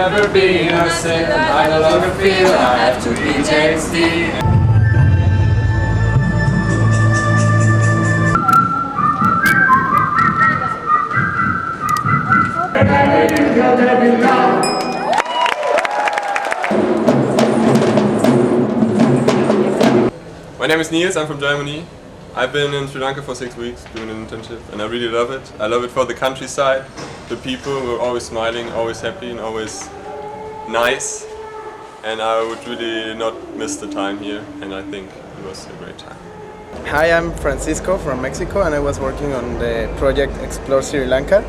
Never be innocent, I no longer feel I have to be JSD. My name is Niels, I'm from Germany. I've been in Sri Lanka for 6 weeks doing an internship and I really love it. I love it for the countryside, the people who are always smiling, always happy and always nice. And I would really not miss the time here and I think it was a great time. Hi, I'm Francisco from Mexico and I was working on the project Explore Sri Lanka.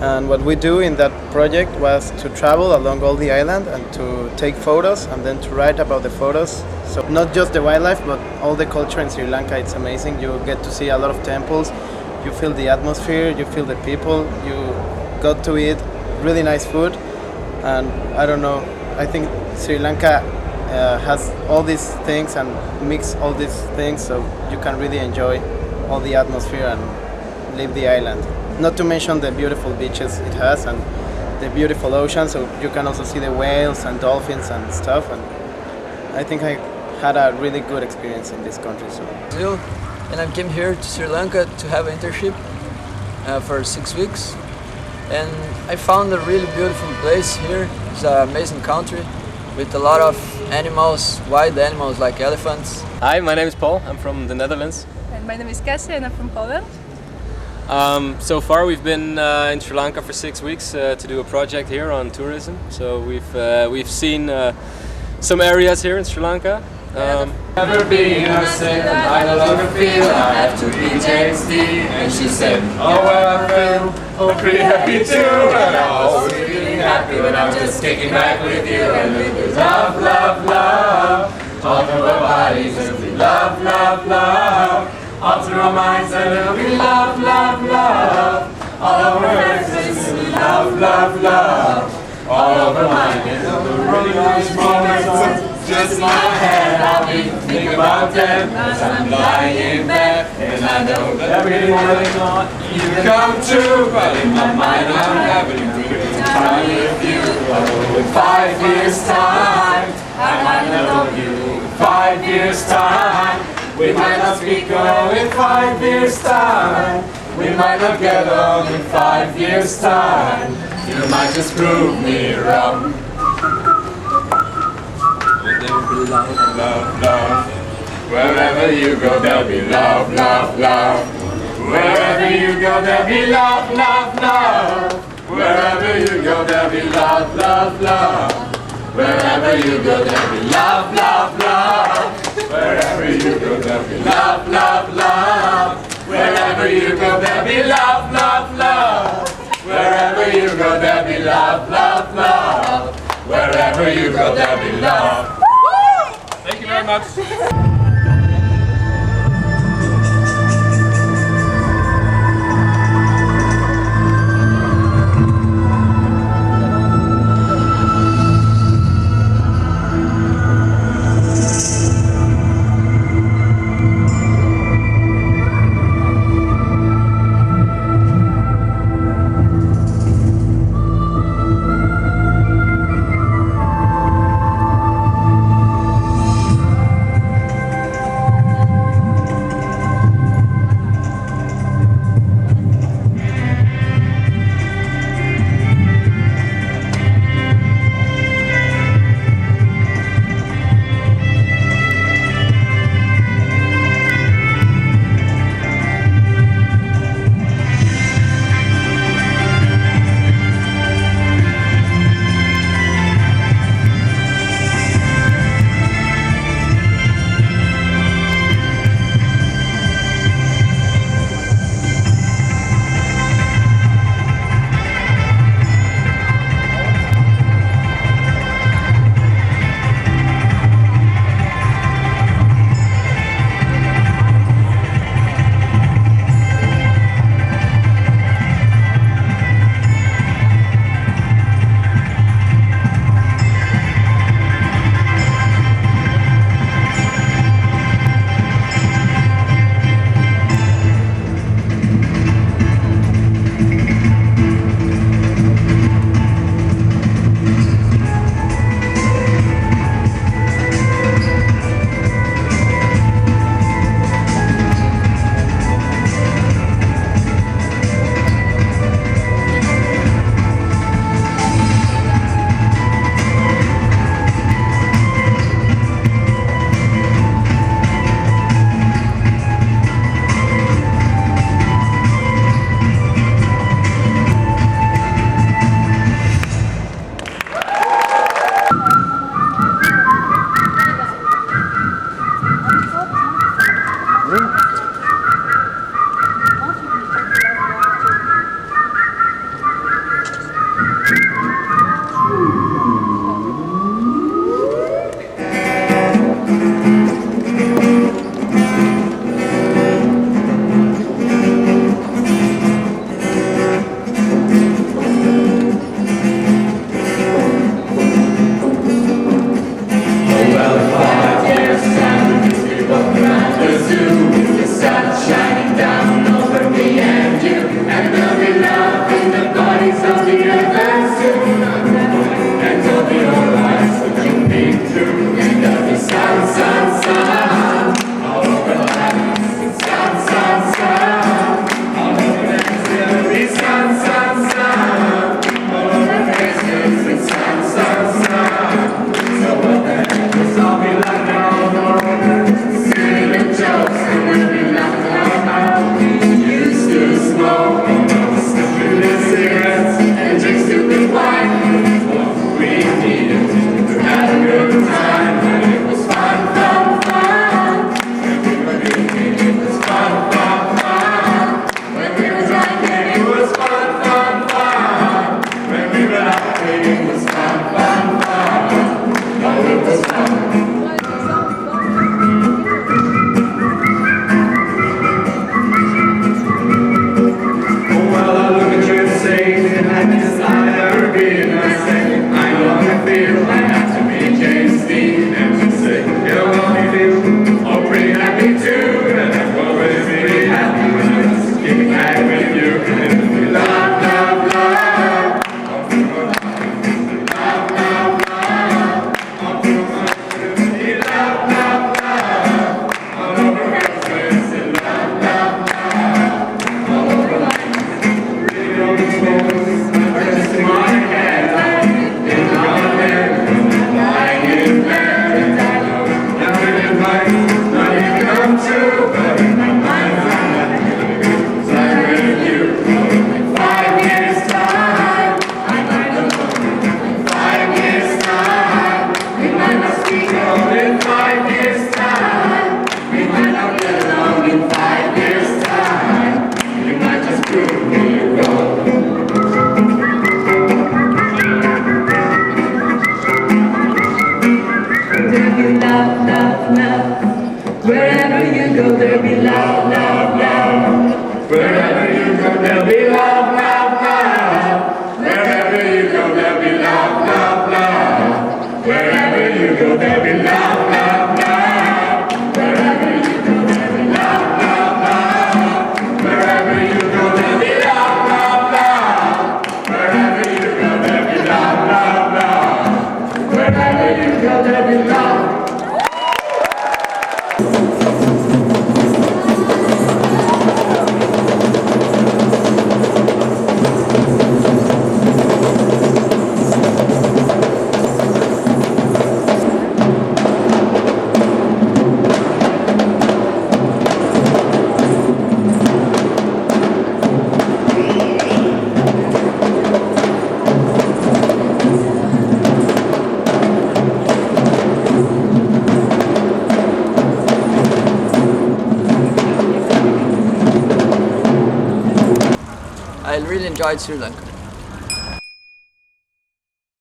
And what we do in that project was to travel along all the island and to take photos and then to write about the photos. So not just the wildlife but all the culture in Sri Lanka. It's amazing. You get to see a lot of temples, you feel the atmosphere, you feel the people, you got to eat really nice food. And I don't know, I think Sri Lanka has all these things and mix all these things so you can really enjoy all the atmosphere and leave the island. Not to mention the beautiful beaches it has and the beautiful ocean, so you can also see the whales and dolphins and stuff. And I think I had a really good experience in this country. So. And I came here to Sri Lanka to have an internship for 6 weeks. And I found a really beautiful place here. It's an amazing country with a lot of animals, wild animals like elephants. Hi, my name is Paul. I'm from the Netherlands. And my name is Cassie and I'm from Poland. So far we've been in Sri Lanka for 6 weeks to do a project here on tourism. So we've seen some areas here in Sri Lanka. Never be innocent, I no longer feel I have to be JSD. And she said, oh well I feel pretty happy too. And I'm always feeling happy when I'm just kicking back with you. And with love, love, love, all through our bodies it'll be love, love, love. All through our minds and it'll be love, love, love. All over our faces it'll be love, love, love. All over mine it'll be really nice moments. Just in my head I'll be thinking about them as I'm lying in bed. And I know that I really want you to come true. But in my mind I'm having a good time with you. In 5 years time I might not know you. In 5 years time we might not speak oh in 5 years time. We might not get on in 5 years time. You might just prove me wrong. Love, love. Wherever you go there'll be love, love, love. Wherever you go there'll be love, love, love. Wherever you go there'll be love, love, love. Wherever you go there'll be love, love, love. Wherever you go there'll be love, love, love. Wherever you go there'll be love, love, love. Wherever you go there'll be love, love, love. Wherever you go there'll be love. Thank you very much. enjoyed Sri Lanka.